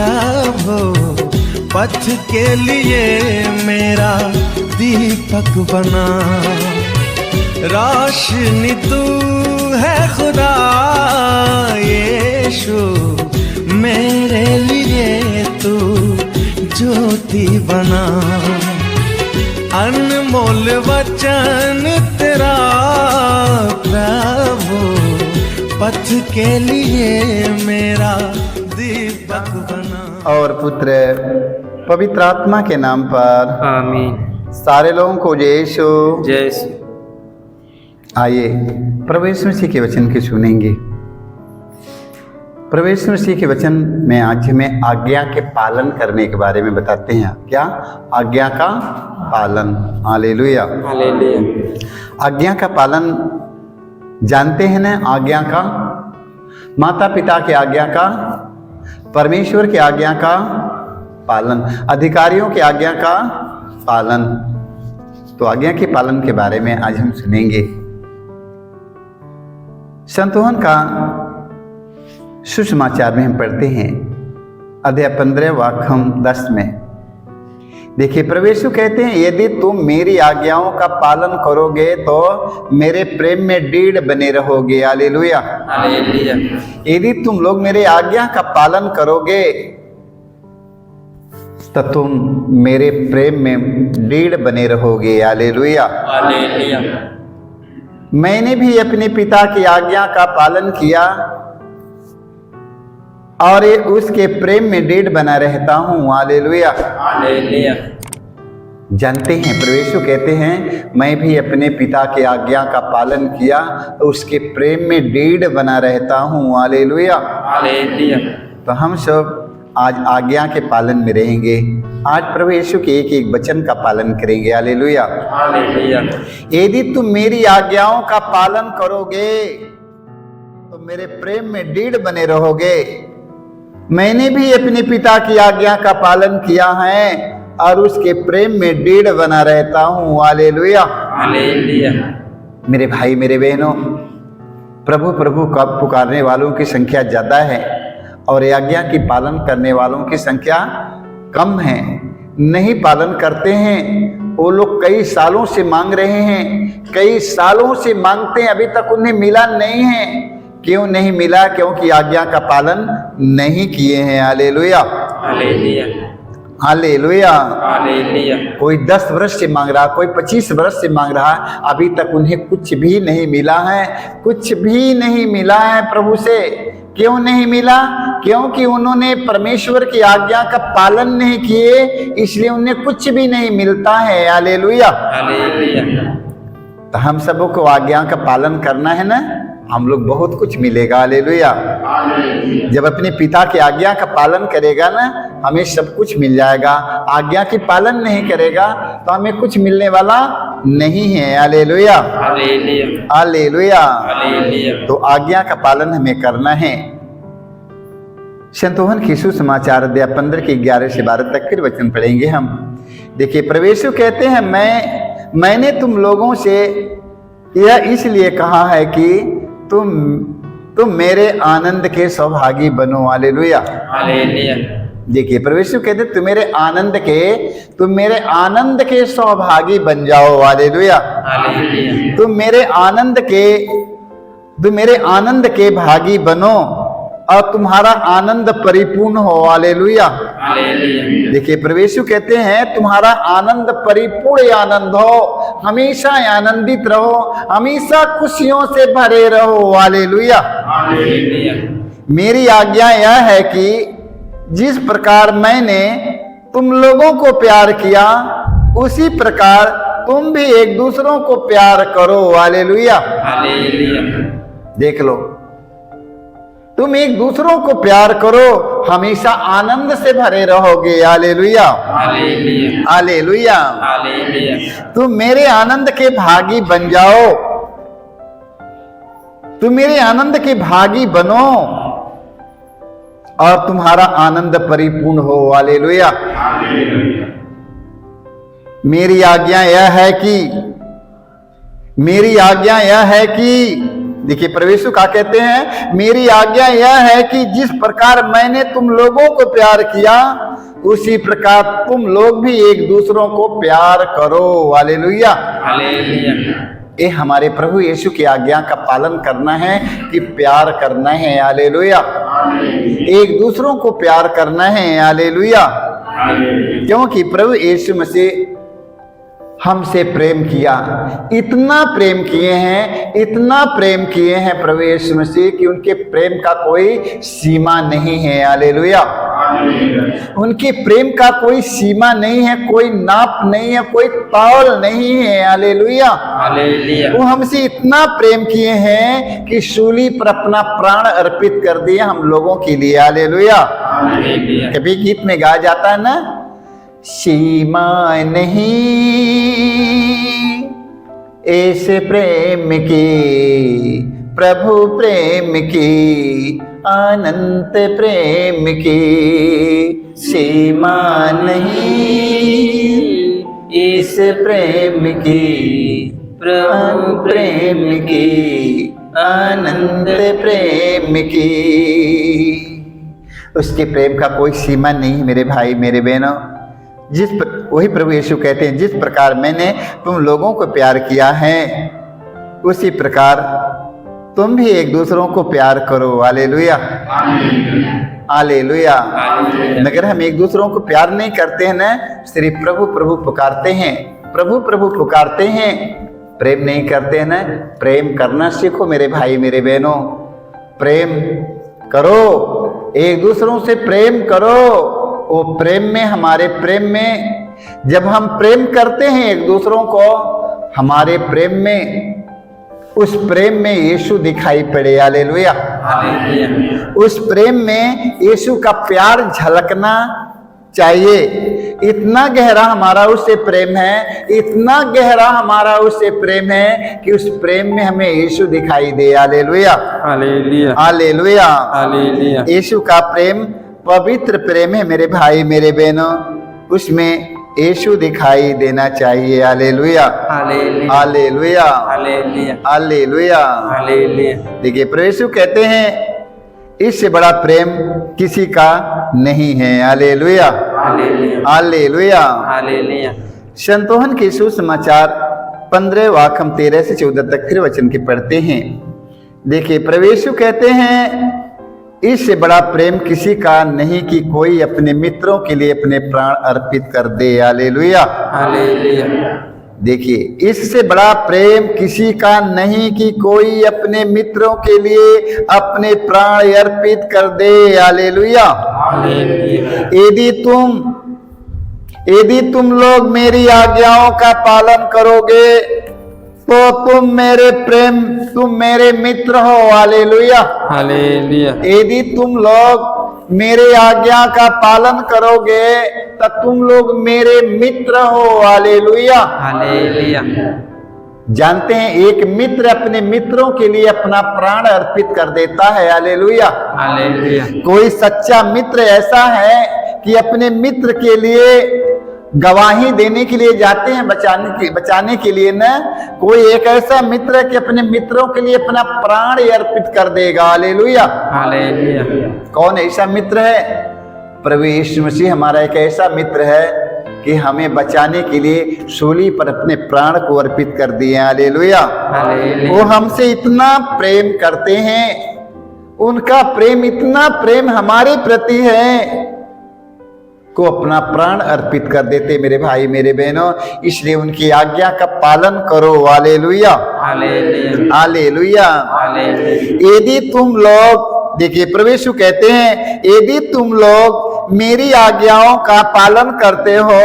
प्रभु पथ के लिए मेरा दीपक बना। रोशनी तू है खुदा यीशु, मेरे लिए तू ज्योति बना। अनमोल वचन तेरा प्रभु पथ के लिए मेरा दीपक बना। और पुत्र पवित्र आत्मा के नाम पर आमीन। सारे लोगों को जय यीशु। जय यीशु। आइए प्रभु यीशु मसीह के वचन के सुनेंगे। प्रभु यीशु मसीह के वचन में आज हमें आज्ञा के पालन करने के बारे में बताते हैं। क्या? आज्ञा का पालन। हालेलुया। हालेलुया। आज्ञा का पालन जानते हैं ना? आज्ञा का, माता पिता की आज्ञा का, परमेश्वर की आज्ञा का पालन, अधिकारियों की आज्ञा का पालन। तो आज्ञा के पालन के बारे में आज हम सुनेंगे। संत यूहन्ना का सुसमाचार में हम पढ़ते हैं अध्याय 15 वाक्य 10 में। देखिए प्रभु यीशु कहते हैं, यदि तुम मेरी आज्ञाओं का पालन करोगे तो मेरे प्रेम में दृढ़ बने रहोगे। हालेलुया। हालेलुया। यदि तुम लोग मेरे आज्ञा का पालन करोगे तो तुम मेरे प्रेम में दृढ़ बने रहोगे। हालेलुया। हालेलुया। मैंने भी अपने पिता की आज्ञा का पालन किया और उसके प्रेम में दृढ़ बना रहता हूँ। हालेलुया। हालेलुया। जानते हैं प्रभु यीशु कहते हैं, मैं भी अपने पिता की आज्ञा का पालन किया तो उसके प्रेम में दृढ़ बना रहता हूँ। हालेलुया। हालेलुया। तो हम सब आज आज्ञा के पालन में रहेंगे। आज प्रभु यीशु के एक एक वचन का पालन करेंगे। हालेलुया। हालेलुया। यदि तुम मेरी आज्ञाओं का पालन करोगे तो मेरे प्रेम में दृढ़ बने रहोगे। मैंने भी अपने पिता की आज्ञा का पालन किया है और उसके प्रेम में दृढ़ बना रहता हूँ। हालेलुया। हालेलुया। मेरे भाई मेरे बहनों, प्रभु प्रभु का पुकारने वालों की संख्या ज्यादा है और आज्ञा की पालन करने वालों की संख्या कम है। नहीं पालन करते हैं वो लोग। कई सालों से मांग रहे हैं, कई सालों से मांगते हैं, अभी तक उन्हें मिला नहीं है। क्यों नहीं मिला? क्योंकि आज्ञा का पालन नहीं किए हैं। हालेलुया। हालेलुया। हालेलुया। हालेलुया। कोई 10 वर्ष से मांग रहा, कोई 25 वर्ष से मांग रहा, अभी तक उन्हें कुछ भी नहीं मिला है। कुछ भी नहीं मिला है प्रभु से। क्यों नहीं मिला? क्योंकि उन्होंने परमेश्वर की आज्ञा का पालन नहीं किए, इसलिए उन्हें कुछ भी नहीं मिलता है। हालेलुया। हालेलुया। तो हम सबों को आज्ञा का पालन करना है ना, हम लोग बहुत कुछ मिलेगा। हालेलुया। जब अपने पिता की आज्ञा का पालन करेगा ना, हमें सब कुछ मिल जाएगा। आज्ञा की पालन नहीं करेगा तो हमें कुछ मिलने वाला नहीं है। हालेलुया। हालेलुया। हालेलुया। हालेलुया। तो आज्ञा का पालन हमें करना है। संत यूहन्ना की सुसमाचार अध्याय 15 के 11 से 12 तक फिर वचन पढ़ेंगे हम। देखिए प्रभु यीशु कहते हैं, मैंने तुम लोगों से यह इसलिए कहा है कि तुम मेरे आनंद के सौभागी बनो। हालेलुया। हालेलुया। देखिए प्रभु यीशु कहते तुम मेरे आनंद के सौभागी बन जाओ। हालेलुया। हालेलुया। तुम मेरे आनंद के भागी बनो और तुम्हारा आनंद परिपूर्ण हो। हालेलुया। हालेलुया। देखिए प्रभु यीशु कहते हैं तुम्हारा आनंद परिपूर्ण आनंद हो, हमेशा आनंदित रहो, हमेशा खुशियों से भरे रहो। हालेलुया। हालेलुया। मेरी आज्ञा यह है कि जिस प्रकार मैंने तुम लोगों को प्यार किया उसी प्रकार तुम भी एक दूसरों को प्यार करो। हालेलुया। हालेलुया। देख लो, तुम एक दूसरों को प्यार करो, हमेशा आनंद से भरे रहोगे। हालेलुया। हालेलुया। हालेलुया। हालेलुया। तुम मेरे आनंद के भागी बन जाओ, तुम मेरे आनंद के भागी बनो और तुम्हारा आनंद परिपूर्ण हो। हालेलुया। मेरी आज्ञा यह है कि देखिए प्रभु यीशु क्या कहते हैं, मेरी आज्ञा यह है कि जिस प्रकार मैंने तुम लोगों को प्यार किया उसी प्रकार तुम लोग भी एक दूसरों को प्यार करो। हालेलुया। हालेलुया। ये हमारे प्रभु यीशु की आज्ञा का पालन करना है कि प्यार करना है। हालेलुया। एक दूसरों को प्यार करना है। हालेलुया। क्योंकि प्रभु यीशु मसीह हमसे प्रेम किया, इतना प्रेम किए हैं, इतना प्रेम किए हैं प्रभु यीशु मसीह कि उनके प्रेम का कोई सीमा नहीं है। हालेलुया। उनके प्रेम का कोई सीमा नहीं है, कोई नाप नहीं है, कोई तौल नहीं है। हालेलुया। हालेलुया। वो हमसे इतना प्रेम किए हैं कि सूली पर अपना प्राण अर्पित कर दिया हम लोगों के लिए। हालेलुया। हालेलुया। कभी गीत में गाया जाता है ना, सीमा नहीं ऐसे प्रेम की, प्रभु प्रेम की, अनंत प्रेम की, सीमा नहीं इस प्रेम की, प्रभु प्रेम की, अनंत प्रेम की। उसके प्रेम का कोई सीमा नहीं मेरे भाई मेरे बहनों। वही प्रभु यीशु कहते हैं, जिस प्रकार मैंने तुम लोगों को प्यार किया है उसी प्रकार तुम भी एक दूसरों को प्यार करो। हालेलुया। हालेलुया। मगर हम एक दूसरों को प्यार नहीं करते हैं ना, सिर्फ प्रभु प्रभु पुकारते हैं, प्रभु प्रभु पुकारते हैं, प्रेम नहीं करते हैं ना। प्रेम करना सीखो मेरे भाई मेरे बहनों। प्रेम करो, एक दूसरों से प्रेम करो। वो प्रेम में, हमारे प्रेम में, जब हम प्रेम करते हैं एक दूसरों को, हमारे प्रेम में, उस प्रेम में यीशु दिखाई पड़े। हालेलुया। उस प्रेम में यीशु का प्यार झलकना चाहिए। इतना गहरा हमारा उससे प्रेम है, इतना गहरा हमारा उससे प्रेम है कि उस प्रेम में हमें यीशु दिखाई दे। हालेलुया। हालेलुया। हालेलुया। हालेलुया। यीशु का प्रेम पवित्र प्रेम है मेरे भाई मेरे बहनों, उसमें यीशु दिखाई देना चाहिए। Hallelujah. Hallelujah. Hallelujah. Hallelujah. Hallelujah. Hallelujah. देखिए प्रभु यीशु कहते हैं, इससे बड़ा प्रेम किसी का नहीं है। हालेलुया। हालेलुया। हालेलुया। हालेलुया। संतोहन के सुसमाचार 15 वाक्य हम 13 से 14 तक फिर वचन के पढ़ते हैं। देखिए प्रभु यीशु कहते हैं, इससे बड़ा प्रेम किसी का नहीं कि कोई अपने मित्रों के लिए अपने प्राण अर्पित कर दे। हालेलुया। हालेलुया। देखिए, इससे बड़ा प्रेम किसी का नहीं कि कोई अपने मित्रों के लिए अपने प्राण अर्पित कर दे। हालेलुया। यदि तुम लोग मेरी आज्ञाओं का पालन करोगे तो तुम मेरे मित्र हो। हालेलुया। हालेलुया। यदि तुम लोग मेरे आज्ञा का पालन करोगे तो तुम लोग मेरे मित्र हो। हालेलुया। हालेलुया। जानते हैं, एक मित्र अपने मित्रों के लिए अपना प्राण अर्पित कर देता है। हालेलुया। हालेलुया। कोई सच्चा मित्र ऐसा है कि अपने मित्र के लिए गवाही देने के लिए जाते हैं, बचाने के लिए ना। कोई एक ऐसा मित्र है कि अपने मित्रों के लिए अपना प्राण अर्पित कर देगा। हालेलुया। हालेलुया। कौन ऐसा मित्र है? प्रभु यीशु मसीह हमारा एक ऐसा मित्र है कि हमें बचाने के लिए सूली पर अपने प्राण को अर्पित कर दिए। हालेलुया। हालेलुया। वो हमसे इतना प्रेम करते हैं, उनका प्रेम, इतना प्रेम हमारे प्रति है को अपना प्राण अर्पित कर देते मेरे भाई मेरे बहनों। इसलिए उनकी आज्ञा का पालन करो। हालेलुया। हालेलुया। हालेलुया। हालेलुया। यदि तुम लोग, देखिए प्रभु यीशु कहते हैं, यदि तुम लोग मेरी आज्ञाओं का पालन करते हो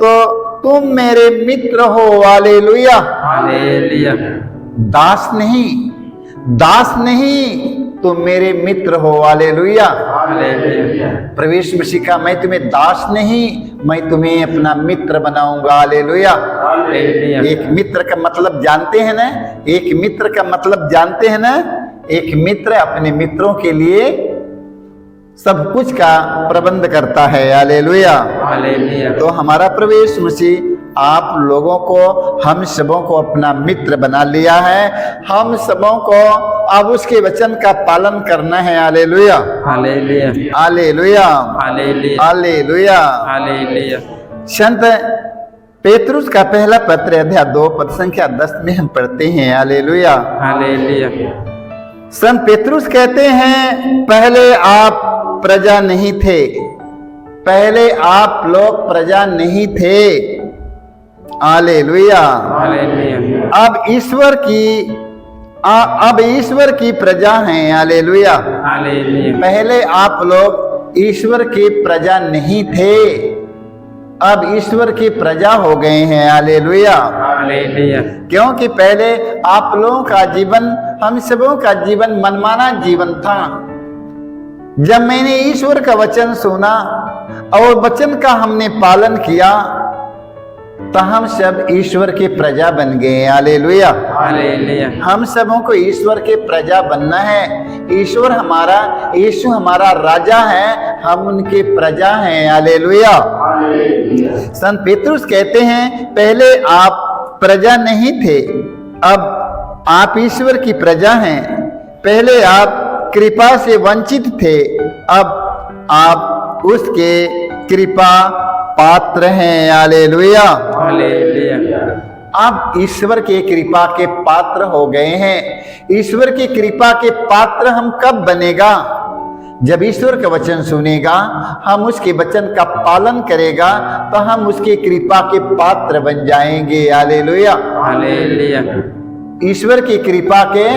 तो तुम मेरे मित्र हो। हालेलुया। हालेलुया। दास नहीं, तुम मेरे मित्र हो। हालेलुया। हालेलुया। प्रभु यीशु मसीह का, मैं तुम्हें दास नहीं, मैं तुम्हें अपना मित्र बनाऊंगा। हालेलुया। हालेलुया। एक मित्र का मतलब जानते हैं ना? एक मित्र का मतलब जानते हैं ना? एक मित्र अपने मित्रों के लिए सब कुछ का प्रबंध करता है। हालेलुया। हालेलुया। तो हमारा प्रभु यीशु मसीह आप लोगों को, हम सबों को अपना मित्र बना लिया है। हम सबों को अब उसके वचन का पालन करना है। Hallelujah, hallelujah, hallelujah, hallelujah, hallelujah. Hallelujah. संत पेतरुस का पहला पत्र अध्याय 2 पद संख्या 10 में हम पढ़ते हैं। Hallelujah, hallelujah. संत पेतरुस कहते हैं, पहले आप प्रजा नहीं थे, पहले आप लोग प्रजा नहीं थे। हालेलुया। हालेलुया, अब ईश्वर की प्रजा हैं। हालेलुया। हालेलुया, पहले आप लोग ईश्वर की प्रजा नहीं थे, अब ईश्वर की प्रजा हो गए हैं। हालेलुया। हालेलुया, क्योंकि पहले आप लोगों का जीवन, हम सबों का जीवन मनमाना जीवन था। जब मैंने ईश्वर का वचन सुना और वचन का हमने पालन किया तो हम सब ईश्वर की प्रजा बन गए। हालेलुया। हालेलुया, हम सबों को ईश्वर के प्रजा बनना है। ईश्वर हमारा, यीशु हमारा राजा है, हम उनके प्रजा हैं। हालेलुया। संत पेतरुस कहते हैं, पहले आप प्रजा नहीं थे, अब आप ईश्वर की प्रजा हैं। पहले आप कृपा से वंचित थे, अब आप उसके कृपा पात्र हैं। हालेलुया। हालेलुया, आप ईश्वर के कृपा के पात्र हो गए हैं। ईश्वर की कृपा के पात्र हम कब बनेगा? जब ईश्वर का वचन सुनेगा, हम उसके वचन का पालन करेगा तो हम उसकी कृपा के पात्र बन जाएंगे। हालेलुया। हालेलुया, ईश्वर की कृपा के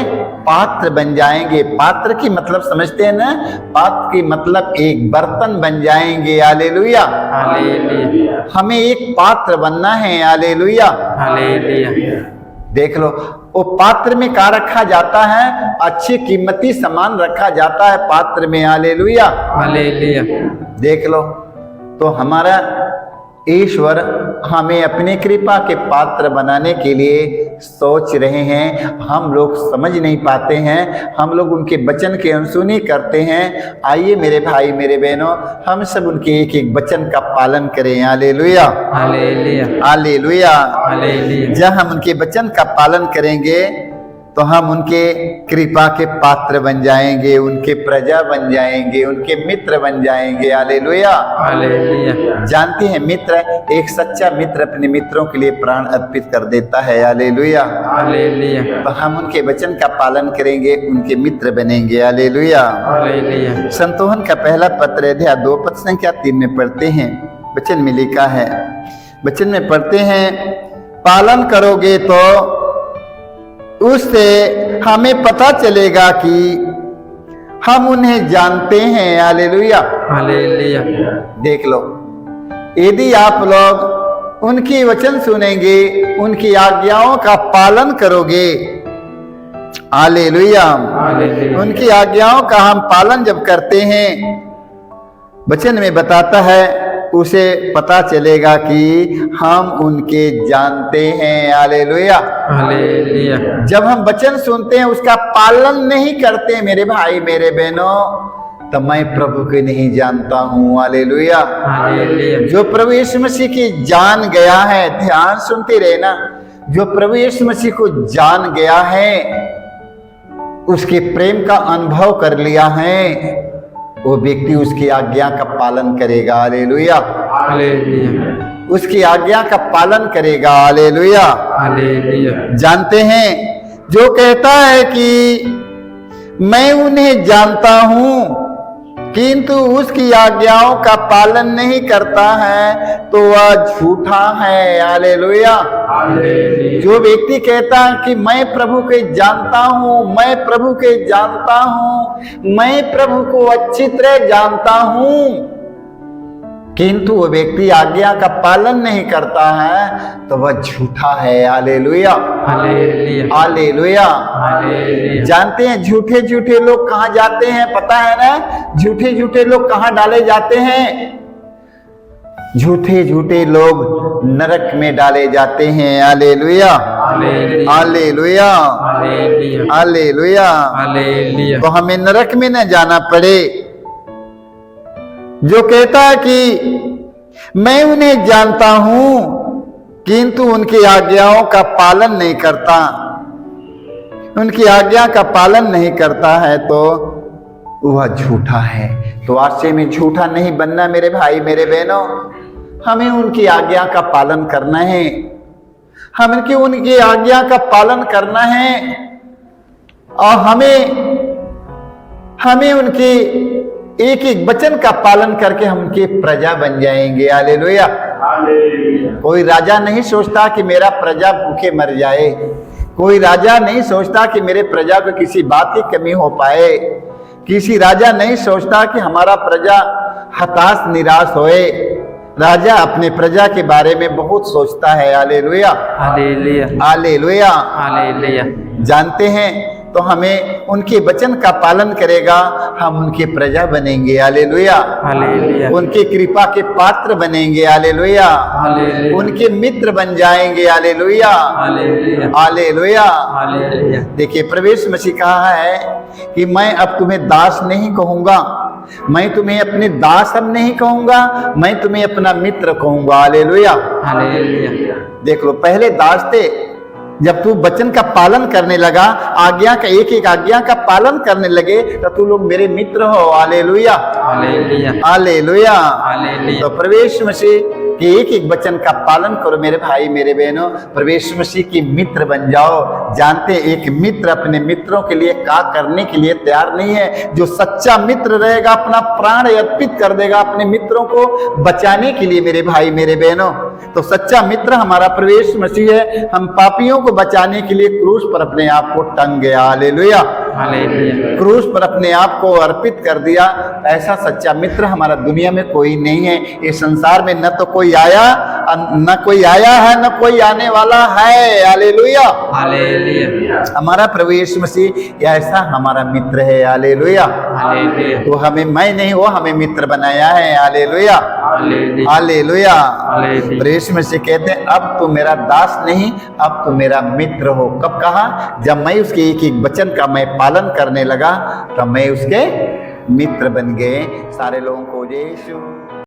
पात्र बन जाएंगे। पात्र की मतलब समझते हैं ना? पात्र की मतलब एक बर्तन बन जाएंगे। हालेलुया। हालेलुया, हमें एक पात्र बनना है। हालेलुया। हालेलुया। देख लो, वो पात्र में क्या रखा जाता है? अच्छी कीमती सामान रखा जाता है पात्र में। हालेलुया। हालेलुया, देख लो, तो हमारा ईश्वर हमें अपनी कृपा के पात्र बनाने के लिए सोच रहे हैं। हम लोग समझ नहीं पाते हैं, हम लोग उनके वचन की अनसुनी करते हैं। आइए मेरे भाई मेरे बहनों, हम सब उनके एक एक वचन का पालन करें। Hallelujah, hallelujah, hallelujah. हालेलुया। जब हम उनके वचन का पालन करेंगे तो हम उनके कृपा के पात्र बन जाएंगे, उनके प्रजा बन जाएंगे, उनके मित्र बन जाएंगे। हालेलुया। हालेलुया, जानते हैं, मित्र, एक सच्चा मित्र अपने मित्रों के लिए प्राण अर्पित कर देता है। हालेलुया। हालेलुया, तो हम उनके वचन का पालन करेंगे, उनके मित्र बनेंगे। हालेलुया। हालेलुया। संतोहन का पहला पत्र अध्याय 2 पद संख्या 3 में पढ़ते हैं। वचन में लिखा है, वचन में पढ़ते हैं, पालन करोगे तो उससे हमें पता चलेगा कि हम उन्हें जानते हैं। हालेलुया। हालेलुया, देख लो, यदि आप लोग उनकी वचन सुनेंगे, उनकी आज्ञाओं का पालन करोगे, हालेलुया, हालेलुया। उनकी आज्ञाओं का हम पालन जब करते हैं, वचन में बताता है, उसे पता चलेगा कि हम उनके जानते हैं। हालेलुया। हालेलुया, जब हम वचन सुनते हैं, उसका पालन नहीं करते मेरे भाई मेरे बहनों, तो मैं प्रभु को नहीं जानता हूँ। हालेलुया। हालेलुया, जो प्रभु यीशु मसीह की जान गया है, ध्यान सुनते रहना, जो प्रभु यीशु मसीह को जान गया है, उसके प्रेम का अनुभव कर लिया है, वो व्यक्ति उसकी आज्ञा का पालन करेगा। हालेलुया। हालेलुया, उसकी आज्ञा का पालन करेगा। हालेलुया। हालेलुया। जानते हैं, जो कहता है कि मैं उन्हें जानता हूं किंतु उसकी आज्ञाओं का पालन नहीं करता है, तो वह झूठा है। हालेलुया। हालेलुया, जो व्यक्ति कहता है कि मैं प्रभु को जानता हूं, मैं प्रभु को जानता हूं, मैं प्रभु को अच्छी तरह जानता हूं, किंतु वो व्यक्ति आज्ञा का पालन नहीं करता है, तो वह झूठा है। हालेलुया। Hallelujah, hallelujah. हालेलुया। जानते हैं, झूठे झूठे लोग कहाँ जाते हैं? पता है ना, झूठे झूठे लोग कहाँ डाले जाते हैं? झूठे झूठे लोग नरक में डाले जाते हैं। Hallelujah, hallelujah, hallelujah, hallelujah, hallelujah. Hallelujah. तो हमें नरक में न जाना पड़े। जो कहता है कि मैं उन्हें जानता हूं किंतु उनकी आज्ञाओं का पालन नहीं करता, उनकी आज्ञा का पालन नहीं करता है तो वह झूठा है। तो आज से में झूठा नहीं बनना मेरे भाई मेरे बहनों, हमें उनकी आज्ञा का पालन करना है, हमें उनकी आज्ञा का पालन करना है और हमें उनके एक एक वचन का पालन करके हम उनके प्रजा बन जाएंगे। हालेलुया। कोई राजा नहीं सोचता कि मेरा प्रजा भूखे मर जाए, कोई राजा नहीं सोचता कि मेरे प्रजा को किसी बात की कमी हो पाए, किसी राजा नहीं सोचता कि हमारा प्रजा हताश निराश होए। राजा अपने प्रजा के बारे में बहुत सोचता है। Hallelujah hallelujah hallelujah. हालेलुया। जानते हैं तो हमें उनके वचन का पालन करेगा, हम उनके प्रजा बनेंगे। Hallelujah hallelujah. उनकी कृपा के पात्र बनेंगे। Hallelujah hallelujah. उनके मित्र बन जाएंगे। Hallelujah hallelujah. हालेलुया। हालेलुया। देखिए प्रभु यीशु मसीह कहा है कि मैं अब तुम्हें दास नहीं कहूंगा, मैं तुम्हें अपने दास अब नहीं कहूंगा, मैं तुम्हें अपना मित्र कहूंगा। Hallelujah hallelujah. देख लो, पहले दास थे, जब तू वचन का पालन करने लगा, आज्ञा का एक एक आज्ञा का पालन करने लगे तो तू लोग मेरे मित्र हो। Hallelujah hallelujah. हालेलुया। हालेलुया। तो प्रभु यीशु मसीह के एक एक वचन का पालन करो मेरे भाई मेरे बहनों, प्रभु यीशु मसीह की मित्र बन जाओ। जानते हैं एक मित्र अपने मित्रों के लिए क्या करने के लिए तैयार नहीं है। जो सच्चा मित्र रहेगा अपना प्राण अर्पित कर देगा अपने मित्रों को बचाने के लिए मेरे भाई मेरे बहनों। तो सच्चा मित्र हमारा प्रभु यीशु मसीह है। हम पापियों को बचाने के लिए क्रूस पर अपने आप को टंग गया। Hallelujah hallelujah. क्रूस पर अपने आप को अर्पित कर दिया। ऐसा सच्चा मित्र हमारा दुनिया में कोई नहीं है। इस संसार में न तो कोई आया, न कोई आया है, न कोई आने वाला है। Hallelujah hallelujah. हमारा प्रभु यीशु मसीह ऐसा हमारा मित्र है। Hallelujah hallelujah. तो हमें मैं नहीं, वो हमें मित्र बनाया है। Hallelujah hallelujah. हालेलुया। हालेलुया। प्रभु यीशु मसीह कहते हैं अब तू मेरा दास नहीं, अब तू मेरा मित्र हो। कब कहा? जब मैं उसके एक एक वचन का मैं पालन करने लगा तो मैं उसके मित्र बन गए। सारे लोगों को जय यीशु।